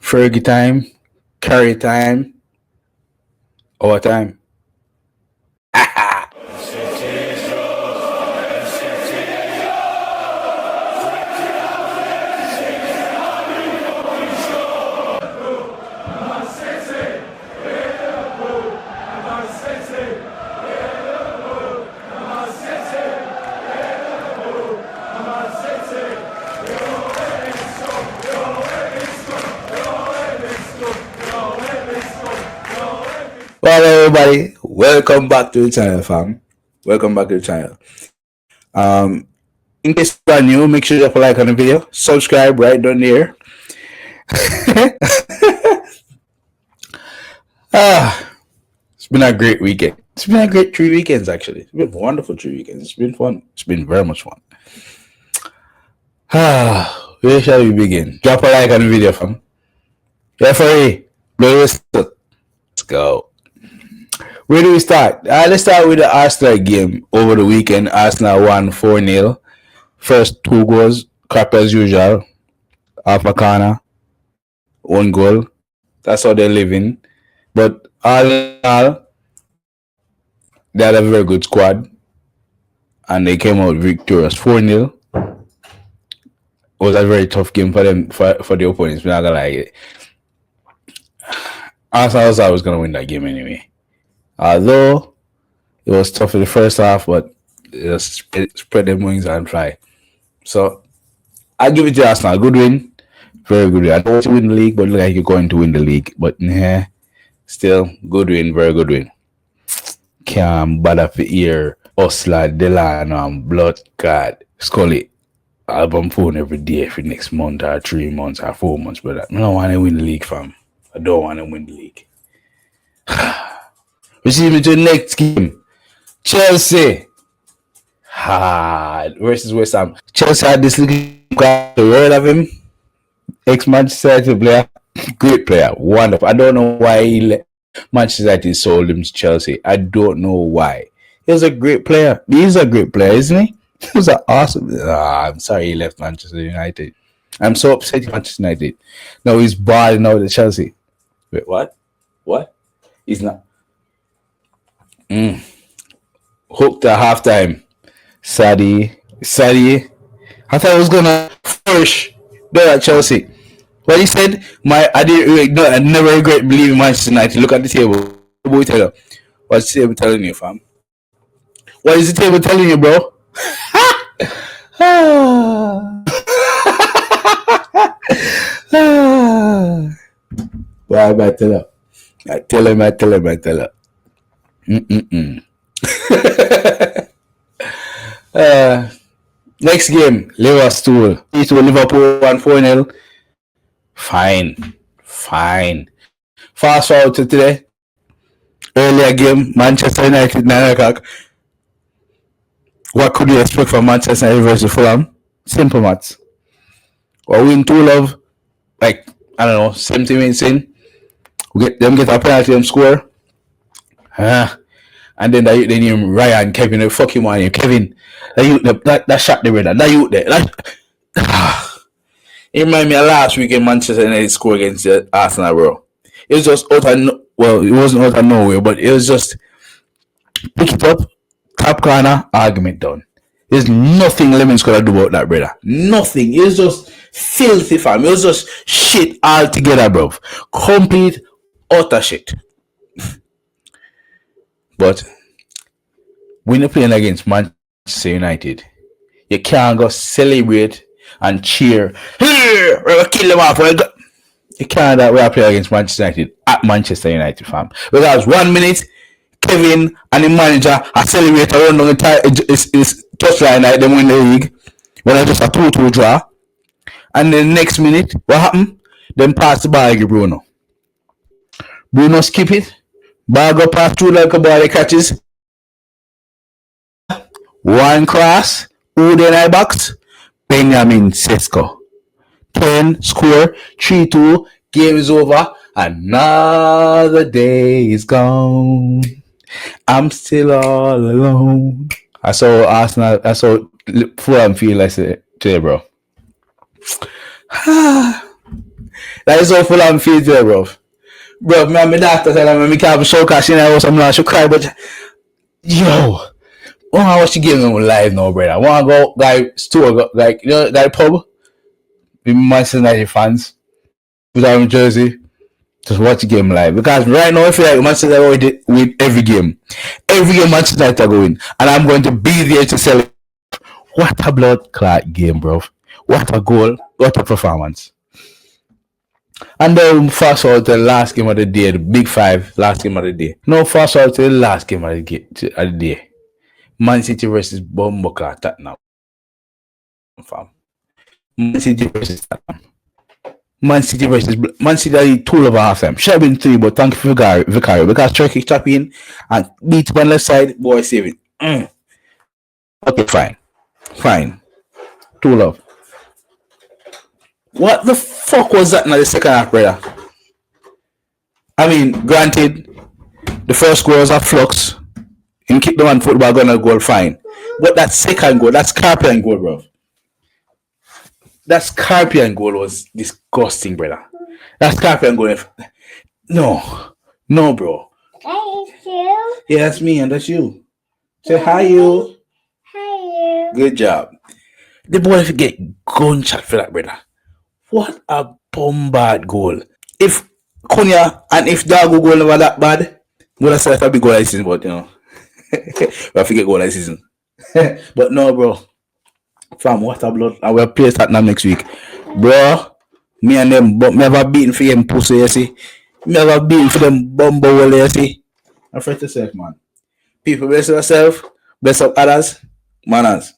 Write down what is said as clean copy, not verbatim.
Fergie time, Carrie time, our time. Well, everybody, welcome back to the channel, fam. Welcome back to the channel. In case you are new, make sure you drop a like on the video, subscribe right down there. It's been a great weekend. It's been a great 3 weekends, actually. It's been wonderful 3 weekends. It's been fun. It's been very much fun. Where shall we begin? Drop a like on the video, fam. Referee, blow your whistle. Let's go. Where do we start? Let's start with the Arsenal game over the weekend. Arsenal won 4-0. First 2 goals, crap as usual. Half a corner, 1 goal. That's how they're living. But all in all, they had a very good squad. And they came out victorious 4-0. It was a very tough game for them, for the opponents. We're not gonna lie. Arsenal was always gonna win that game anyway. Although it was tough in the first half, but it spread their wings and fly. So I give it to Arsenal. Good win. Very good win. I don't want to win the league, but look like you're going to win the league. But still, good win. Very good win. Can't bother for ear. Osler, Delano, Blood, God, Scully. Album phone every day for next month or 3 months or 4 months, but I don't want to win the league, fam. I don't want to win the league. We see me to the next game. Chelsea versus West Ham. Chelsea had this little guy, the word of him. Ex-Manchester United player. Great player. Wonderful. I don't know why Manchester United sold him to Chelsea. I don't know why. He was a great player. He's a great player, isn't he? He was an awesome. I'm sorry he left Manchester United. I'm so upset with Manchester United. No, he's balling out at Chelsea. Wait, what? What? He's not. Hooked at halftime. Sadie. I thought I was gonna flourish there at Chelsea. But he said, I never regret believing Manchester United. Look at the table. What's the table telling you, fam? What is the table telling you, bro? Well, I tell her. Next game, Liverpool. Liverpool won 4-0. Fine. Fast forward to today. Earlier game, Manchester United 9 o'clock. What could you expect from Manchester United versus Fulham? Simple maths. Or win 2-0. Like, I don't know, 70 minutes in. We get a penalty, them score. And then they name Ryan, Kevin, they fuck him on you. Kevin, that shot the brother. That you there. It reminded me of last weekend Manchester United score against Arsenal, bro. It was just it wasn't out of nowhere, but it was just pick it up, top corner, argument done. There's nothing Lemons could have do about that, brother. Nothing. It was just filthy, fam. It was just shit altogether, bro. Complete utter shit. But when you're playing against Manchester United, you can't go celebrate and cheer. We're gonna kill them off. You can't that way play against Manchester United at Manchester United, fam. Because 1 minute, Kevin and the manager are celebrating around the entire touchline like they win the league. When it's just a 2-2 draw. And then the next minute, what happened? Then pass the ball to Bruno. Bruno skip it. Ball go past through like a ball catches. One cross. Who then I box? Benjamin Sesko. 10 score. 3-2. Game is over. Another day is gone. I'm still all alone. I saw Arsenal. I saw Fulham feel like today, bro. That is all full on feels there, bro. Bro, me and my doctor said me can't show cause she know something she cry, but yo, wanna watch the game live now, brother. I wanna go guy store like guy pub with Manchester United fans without in Jersey. Just watch the game live because right now I feel like Manchester United win every game. Every game Manchester United are going, and I'm going to be there to celebrate. What a blood clot game, bro. What a goal. What a performance. And then fast forward to the last game of the day, the big five, last game of the day. No, fast forward to the last game of the day. Man City versus Bomboclat Tottenham. Fam. Man City versus Tottenham. Man City are 2 over half time. Should have been 3, but thank you for Vicario because Turkey tap in and beat one left side, boy save it. Okay, fine. 2 love. What the fuck was that in the second half, brother? I mean, granted, the first goal was a flux. In kick the one football gonna goal, fine. But that second goal, that Scarpian goal, bro. That Scarpian goal was disgusting, brother. That Scarpian goal. No, bro. Hey, it's you. Yeah, that's me and that's you. Say hi, you. Hi, you. Good job. The boy if you get gunshot for that, brother. What a bombard goal. If Konya and if Dago goal never that bad, I'm gonna say a big goal this season, but I forget goal this season. But no, bro. Fam, what a blood. I will play that now next week. Bro, me and them never beaten for them pussy, you see. Never beaten for them bumble, you see. I'm afraid to yourself, man. People bless yourself, bless up others, Manaz.